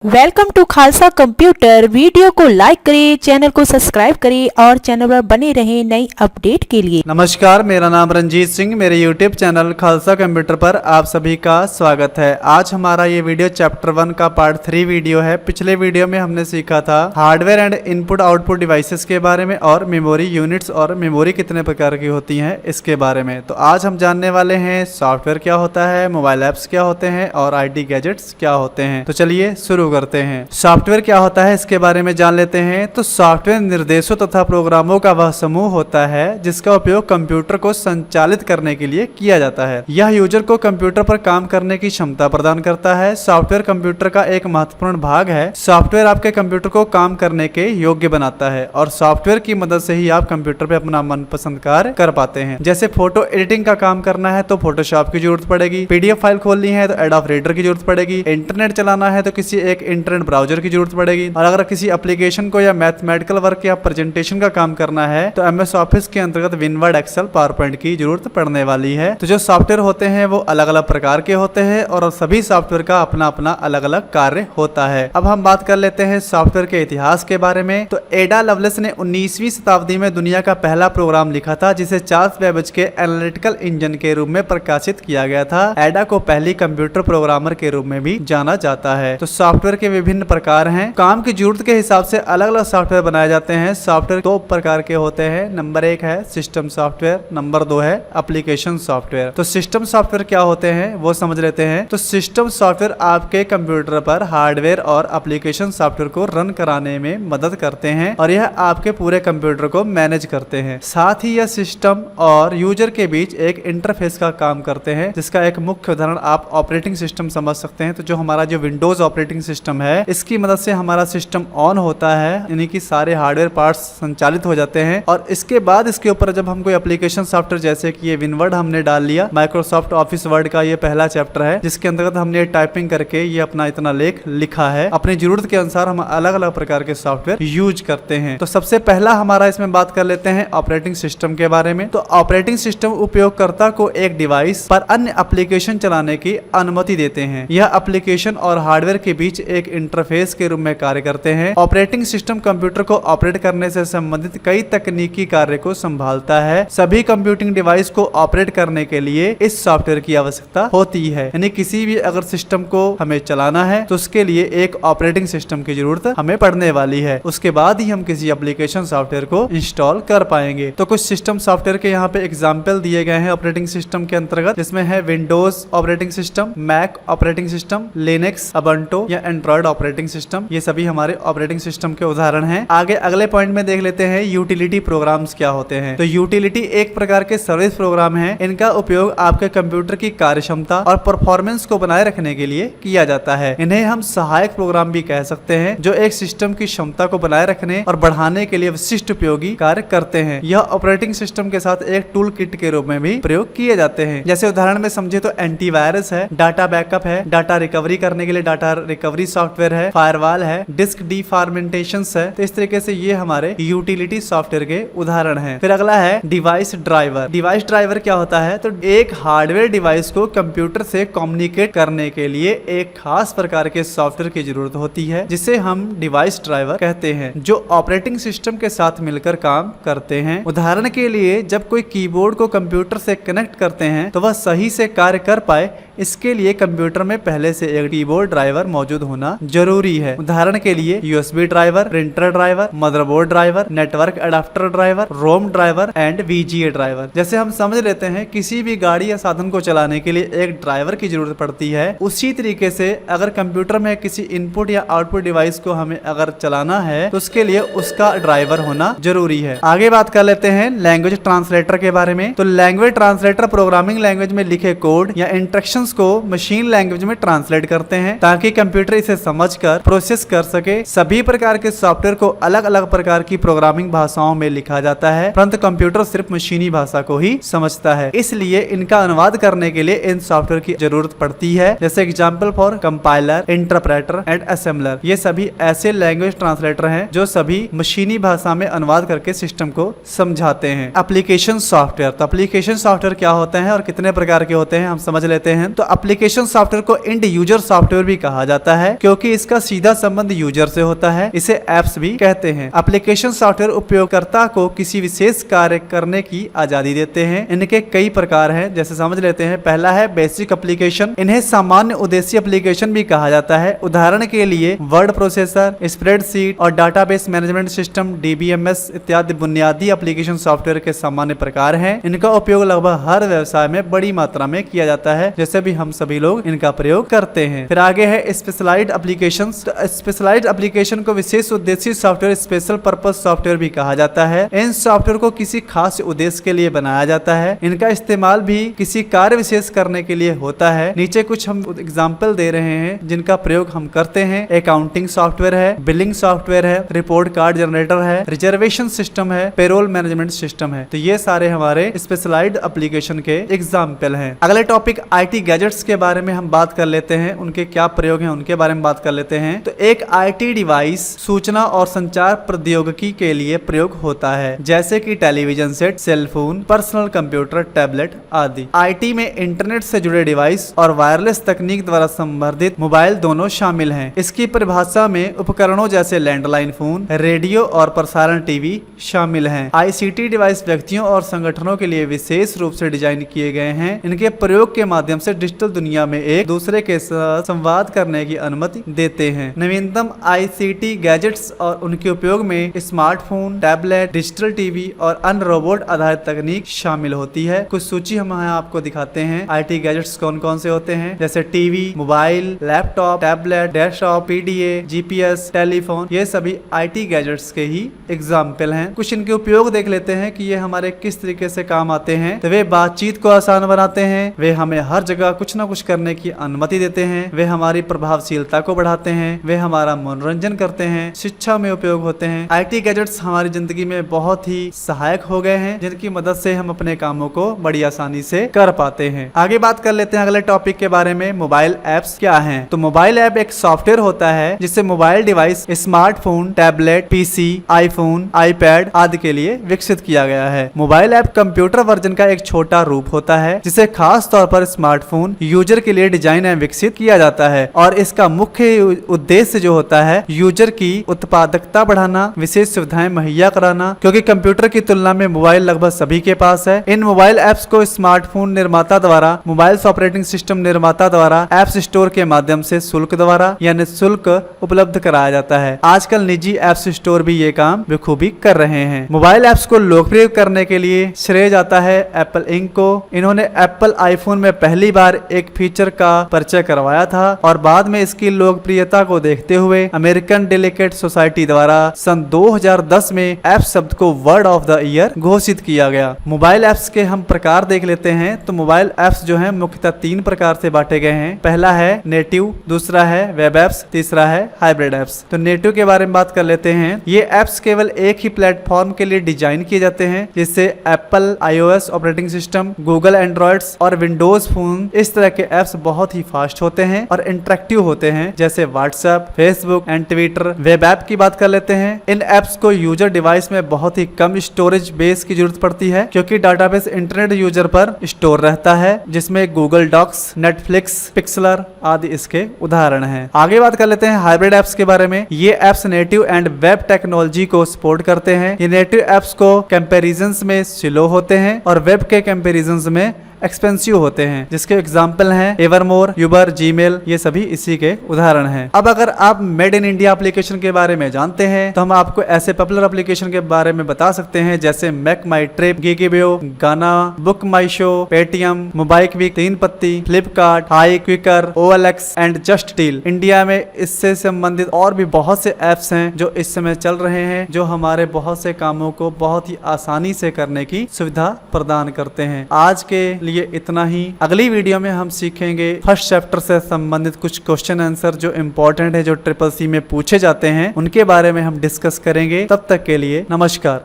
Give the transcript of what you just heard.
Welcome to Khalsa computer. Video को like करें, channel को सब्सक्राइब करें और चैनल पर बने रहें नई अपडेट के लिए। नमस्कार, मेरा नाम रंजीत सिंह। मेरे यूट्यूब चैनल खालसा कंप्यूटर पर आप सभी का स्वागत है। आज हमारा ये वीडियो चैप्टर 1 का पार्ट 3 वीडियो है। पिछले वीडियो में हमने सीखा था hardware and input output devices के बारे में और मेमोरी यूनिट्स और मेमोरी कितने प्रकार की होती है इसके बारे में। तो आज हम जानने वाले हैं सॉफ्टवेयर क्या होता है, मोबाइल ऐप्स क्या होते हैं और IT गैजेट्स क्या होते हैं। तो चलिए शुरू करते हैं। सॉफ्टवेयर क्या होता है इसके बारे में जान लेते हैं। तो सॉफ्टवेयर निर्देशों तथा प्रोग्रामों का वह समूह होता है जिसका उपयोग कंप्यूटर को संचालित करने के लिए किया जाता है। यह यूजर को कंप्यूटर पर काम करने की क्षमता प्रदान करता है। सॉफ्टवेयर कंप्यूटर का एक महत्वपूर्ण भाग है। सॉफ्टवेयर आपके कंप्यूटर को काम करने के योग्य बनाता है और सॉफ्टवेयर की मदद से ही आप कंप्यूटर पे अपना मनपसंद कार्य कर पाते हैं। जैसे फोटो एडिटिंग का काम करना है तो फोटोशॉप की जरूरत पड़ेगी, PDF फाइल खोलनी है तो एडोब रीडर की जरूरत पड़ेगी, इंटरनेट चलाना है तो किसी एक इंटरनेट ब्राउजर की जरूरत पड़ेगी, और अगर किसी एप्लीकेशन को या मैथमेटिकल वर्क या प्रेजेंटेशन का काम करना है तो MS ऑफिस के अंतर्गत विनवर्ड, एक्सेल, पावरपॉइंट की जरूरत पड़ने वाली है। तो जो सॉफ्टवेयर होते हैं वो अलग अलग प्रकार के होते हैं और सभी सॉफ्टवेयर का अपना अपना अलग अलग कार्य होता है। अब हम बात कर लेते हैं सॉफ्टवेयर के इतिहास के बारे में। तो एडा लवलेस ने 19वीं शताब्दी में दुनिया का पहला प्रोग्राम लिखा था जिसे चार्ल्स बेबेज के एनालिटिकल इंजन के रूप में प्रकाशित किया गया था। एडा को पहली कंप्यूटर प्रोग्रामर के रूप में भी जाना जाता है। तो सॉफ्टवेयर के विभिन्न प्रकार हैं। काम की जरूरत के हिसाब से अलग अलग सॉफ्टवेयर बनाए जाते हैं। सॉफ्टवेयर दो प्रकार के होते हैं। नंबर 1 है सिस्टम सॉफ्टवेयर, नंबर 2 है एप्लीकेशन सॉफ्टवेयर। तो सिस्टम सॉफ्टवेयर क्या होते हैं वो समझ लेते हैं। तो सिस्टम सॉफ्टवेयर आपके कंप्यूटर पर हार्डवेयर और एप्लीकेशन सॉफ्टवेयर को रन कराने में मदद करते हैं और यह आपके पूरे कंप्यूटर को मैनेज करते हैं। साथ ही यह सिस्टम और यूजर के बीच एक इंटरफेस का काम करते हैं, जिसका एक मुख्य उदाहरण आप ऑपरेटिंग सिस्टम समझ सकते हैं। तो जो हमारा जो विंडोज ऑपरेटिंग सिस्टम है इसकी मदद से हमारा सिस्टम ऑन होता है, यानी कि सारे हार्डवेयर पार्ट्स संचालित हो जाते हैं और इसके बाद इसके ऊपर जब हम कोई एप्लीकेशन सॉफ्टवेयर जैसे कि ये विनवर्ड हमने डाल लिया, माइक्रोसॉफ्ट ऑफिस वर्ड का ये पहला चैप्टर है जिसके अंतर्गत हमने टाइपिंग करके ये अपना इतना लेख लिखा है। अपनी जरूरत के अनुसार हम अलग अलग प्रकार के सॉफ्टवेयर यूज करते हैं। तो सबसे पहला हमारा इसमें बात कर लेते हैं ऑपरेटिंग सिस्टम के बारे में। तो ऑपरेटिंग सिस्टम उपयोगकर्ता को एक डिवाइस पर अन्य एप्लीकेशन चलाने की अनुमति देते हैं। यह एप्लीकेशन और हार्डवेयर के बीच एक इंटरफेस के रूप में कार्य करते हैं। ऑपरेटिंग सिस्टम कंप्यूटर को ऑपरेट करने से संबंधित कई तकनीकी कार्य को संभालता है। सभी कंप्यूटिंग डिवाइस को ऑपरेट करने के लिए इस सॉफ्टवेयर की आवश्यकता होती है, यानी किसी भी अगर सिस्टम को हमें चलाना है तो उसके लिए एक ऑपरेटिंग सिस्टम की जरूरत हमें पड़ने वाली है। उसके बाद ही हम किसी एप्लीकेशन सॉफ्टवेयर को इंस्टॉल कर पाएंगे। तो कुछ सिस्टम सॉफ्टवेयर के यहाँ पे एग्जाम्पल दिए गए हैं ऑपरेटिंग सिस्टम के अंतर्गत, जिसमें है Windows operating system, Mac operating system, Linux, Ubuntu या एंड्रॉइड ऑपरेटिंग सिस्टम। ये सभी हमारे ऑपरेटिंग सिस्टम के उदाहरण हैं। आगे अगले पॉइंट में देख लेते हैं यूटिलिटी प्रोग्राम्स क्या होते हैं। तो यूटिलिटी एक प्रकार के सर्विस प्रोग्राम है। इनका उपयोग आपके कंप्यूटर की कार्यक्षमता और परफॉर्मेंस को बनाए रखने के लिए किया जाता है। इन्हें हम सहायक प्रोग्राम भी कह सकते हैं, जो एक सिस्टम की क्षमता को बनाए रखने और बढ़ाने के लिए विशिष्ट उपयोगी कार्य करते हैं। यह ऑपरेटिंग सिस्टम के साथ एक टूल किट के रूप में भी प्रयोग किए जाते हैं। जैसे उदाहरण में समझे तो एंटीवायरस है, डाटा बैकअप है, डाटा रिकवरी करने के लिए डाटा रिकवरी सॉफ्टवेयर है, फायरवॉल है, डिस्क डीफॉर्मेंटेशन है। तो इस तरीके से ये हमारे यूटिलिटी सॉफ्टवेयर के उदाहरण हैं। फिर अगला है डिवाइस ड्राइवर। डिवाइस ड्राइवर क्या होता है? तो एक हार्डवेयर डिवाइस को कंप्यूटर से कम्युनिकेट करने के लिए एक खास प्रकार के सॉफ्टवेयर की जरूरत होती है जिसे हम डिवाइस ड्राइवर कहते हैं, जो ऑपरेटिंग सिस्टम के साथ मिलकर काम करते हैं। उदाहरण के लिए जब कोई कीबोर्ड को कंप्यूटर से कनेक्ट करते हैं तो वह सही से कार्य कर पाए, इसके लिए कंप्यूटर में पहले से एक कीबोर्ड ड्राइवर मौजूद होना जरूरी है। उदाहरण के लिए USB driver, printer driver, motherboard driver, network adapter driver, ROM driver and VGA driver. जैसे हम समझ लेते हैं किसी भी गाड़ी या साधन को चलाने के लिए एक ड्राइवर की जरूरत पड़ती है, उसी तरीके से अगर कंप्यूटर में किसी इनपुट या आउटपुट डिवाइस को हमें अगर चलाना है तो उसके लिए उसका ड्राइवर होना जरूरी है। आगे बात कर लेते हैं लैंग्वेज ट्रांसलेटर के बारे में। तो लैंग्वेज ट्रांसलेटर प्रोग्रामिंग लैंग्वेज में लिखे कोड या इंस्ट्रक्शंस को मशीन लैंग्वेज में ट्रांसलेट करते हैं ताकि कंप्यूटर इसे समझकर प्रोसेस कर सके। सभी प्रकार के सॉफ्टवेयर को अलग अलग प्रकार की प्रोग्रामिंग भाषाओं में लिखा जाता है, परंतु कंप्यूटर सिर्फ मशीनी भाषा को ही समझता है, इसलिए इनका अनुवाद करने के लिए इन सॉफ्टवेयर की जरूरत पड़ती है। जैसे example for compiler, interpreter and assembler. ये सभी ऐसे लैंग्वेज ट्रांसलेटर हैं जो सभी मशीनी भाषा में अनुवाद करके सिस्टम को समझाते हैं। Application software. तो एप्लीकेशन सॉफ्टवेयर क्या होते हैं और कितने प्रकार के होते हैं हम समझ लेते हैं। तो एप्लीकेशन सॉफ्टवेयर को एंड यूजर सॉफ्टवेयर भी कहा जाता है क्योंकि इसका सीधा संबंध यूजर से होता है। इसे एप्स भी कहते हैं। एप्लीकेशन सॉफ्टवेयर उपयोगकर्ता को किसी विशेष कार्य करने की आजादी देते हैं। इनके कई प्रकार हैं, जैसे समझ लेते हैं। पहला है बेसिक एप्लीकेशन। इन्हें सामान्य उद्देश्य एप्लीकेशन भी कहा जाता है। उदाहरण के लिए वर्ड प्रोसेसर, स्प्रेडशीट और डाटाबेस मैनेजमेंट सिस्टम DBMS इत्यादि बुनियादी एप्लीकेशन सॉफ्टवेयर के सामान्य प्रकार हैं। इनका उपयोग लगभग हर व्यवसाय में बड़ी मात्रा में किया जाता है, जैसे भी हम सभी लोग इनका प्रयोग करते हैं। फिर आगे है स्पेशलाइज्ड एप्लीकेशंस। स्पेशलाइज्ड एप्लीकेशन को विशेष उद्देश्य सॉफ्टवेयर, स्पेशल पर्पस सॉफ्टवेयर भी कहा जाता है। इन सॉफ्टवेयर को किसी खास उद्देश्य के लिए बनाया जाता है। इनका इस्तेमाल भी किसी कार्य विशेष करने के लिए होता है। नीचे कुछ हम एग्जाम्पल दे रहे हैं जिनका प्रयोग हम करते हैं। अकाउंटिंग सॉफ्टवेयर है, बिलिंग सॉफ्टवेयर है, रिपोर्ट कार्ड जनरेटर है, रिजर्वेशन सिस्टम है, पेरोल मैनेजमेंट सिस्टम है। तो ये सारे हमारे स्पेशलाइज्ड एप्लीकेशन के एग्जाम्पल हैं। अगले टॉपिक IT गैजेट्स के बारे में हम बात कर लेते हैं। उनके क्या प्रयोग हैं उनके बारे में बात कर लेते हैं। तो एक IT डिवाइस सूचना और संचार प्रौद्योगिकी के लिए प्रयोग होता है, जैसे कि television set, cell phone, personal computer, tablet आदि। IT में इंटरनेट से जुड़े डिवाइस और वायरलेस तकनीक द्वारा संवर्धित मोबाइल दोनों शामिल हैं। इसकी परिभाषा में उपकरणों जैसे लैंडलाइन फोन, रेडियो और प्रसारण टीवी शामिल हैं। ICT डिवाइस व्यक्तियों और संगठनों के लिए विशेष रूप से डिजाइन किए गए हैं। इनके प्रयोग के माध्यम से डिजिटल दुनिया में एक दूसरे के साथ संवाद करने की अनुमति देते हैं। नवीनतम ICT गैजेट्स और उनके उपयोग में स्मार्टफोन, टैबलेट, डिजिटल टीवी और अन्य रोबोट आधारित तकनीक शामिल होती है। कुछ सूची हम यहाँ आपको दिखाते हैं। IT गैजेट्स कौन कौन से होते हैं, जैसे TV, mobile, laptop, tablet, desktop, PDA, GPS, telephone, ये सभी IT गैजेट्स के ही एग्जाम्पल हैं। कुछ इनके उपयोग देख लेते हैं कि ये हमारे किस तरीके से काम आते हैं। तो वे बातचीत को आसान बनाते हैं, वे हमें हर जगह कुछ न कुछ करने की अनुमति देते हैं, वे हमारी प्रभावशीलता को बढ़ाते हैं, वे हमारा मनोरंजन करते हैं, शिक्षा में उपयोग होते हैं। IT गैजेट्स हमारी जिंदगी में बहुत ही सहायक हो गए हैं, जिनकी मदद से हम अपने कामों को बड़ी आसानी से कर पाते हैं। आगे बात कर लेते हैं अगले टॉपिक के बारे में। मोबाइल एप्स क्या हैं? तो मोबाइल ऐप एक सॉफ्टवेयर होता है जिसे mobile device, smartphone, tablet, PC, iPhone, iPad आदि के लिए विकसित किया गया है। मोबाइल ऐप कंप्यूटर वर्जन का एक छोटा रूप होता है जिसे खास तौर पर स्मार्टफोन यूजर के लिए डिजाइन एवं विकसित किया जाता है, और इसका मुख्य उद्देश्य जो होता है यूजर की उत्पादकता बढ़ाना, विशेष सुविधाएं मुहैया कराना, क्योंकि कंप्यूटर की तुलना में मोबाइल लगभग सभी के पास है। इन मोबाइल ऐप्स को स्मार्टफोन निर्माता द्वारा, मोबाइल ऑपरेटिंग सिस्टम निर्माता द्वारा ऐप्स स्टोर के माध्यम से शुल्क द्वारा या निःशुल्क उपलब्ध कराया जाता है। आजकल निजी ऐप्स स्टोर भी ये काम बखूबी कर रहे हैं। मोबाइल ऐप्स को लोकप्रिय करने के लिए श्रेय जाता है एप्पल इंक को। इन्होंने एप्पल आईफोन में पहली बार एक फीचर का परिचय करवाया था और बाद में इसकी लोकप्रियता को देखते हुए अमेरिकन डेलीकेट सोसाइटी द्वारा सन 2010 में ऐप शब्द को वर्ड ऑफ द ईयर घोषित किया गया। मोबाइल ऐप्स के हम प्रकार देख लेते हैं। तो मोबाइल ऐप्स जो हैं मुख्यतः 3 प्रकार से बांटे गए हैं। पहला है नेटिव, दूसरा है वेब ऐप्स, तीसरा है हाइब्रिड ऐप्स। तो नेटिव के बारे में बात कर लेते हैं। ये ऐप्स केवल एक ही प्लेटफॉर्म के लिए डिजाइन किए जाते हैं, जिससे Apple iOS operating system, Google androids और विंडोज फोन, इस तरह के ऐप्स बहुत ही फास्ट होते हैं और इंटरेक्टिव होते हैं, जैसे WhatsApp, Facebook and Twitter. Web app की बात कर लेते हैं। इन ऐप्स को यूजर डिवाइस में बहुत ही कम स्टोरेज बेस की जरूरत पड़ती है, क्योंकि डाटाबेस इंटरनेट यूजर पर स्टोर रहता है, जिसमें गूगल डॉक्स, नेटफ्लिक्स, पिक्सलर आदि इसके उदाहरण हैं। आगे बात कर लेते हैं हाइब्रिड ऐप्स के बारे में। ये apps native and web technology को सपोर्ट करते हैं। ये नेटिव ऐप्स को कंपैरिजंस में स्लो होते हैं और वेब के कंपैरिजंस में एक्सपेंसिव होते हैं, जिसके एग्जाम्पल हैं एवरमोर, यूबर, जीमेल, ये सभी इसी के उदाहरण हैं। अब अगर आप मेड इन इंडिया एप्लीकेशन के बारे में जानते हैं तो हम आपको ऐसे पॉपुलर एप्लीकेशन के बारे में बता सकते हैं, जैसे make my trip, Goibibo, Gaana, book my show, Paytm, MobiKwik, 3 Patti, Flipkart, hi, Quikr, OLX and just dial. India में इससे संबंधित और भी बहुत से ऐप्स हैं जो इस समय चल रहे हैं, जो हमारे बहुत से कामों को बहुत ही आसानी से करने की सुविधा प्रदान करते हैं। आज के लिए इतना ही। अगली वीडियो में हम सीखेंगे फर्स्ट चैप्टर से संबंधित कुछ क्वेश्चन आंसर जो इम्पोर्टेंट है, जो ट्रिपल सी में पूछे जाते हैं, उनके बारे में हम डिस्कस करेंगे। तब तक के लिए नमस्कार।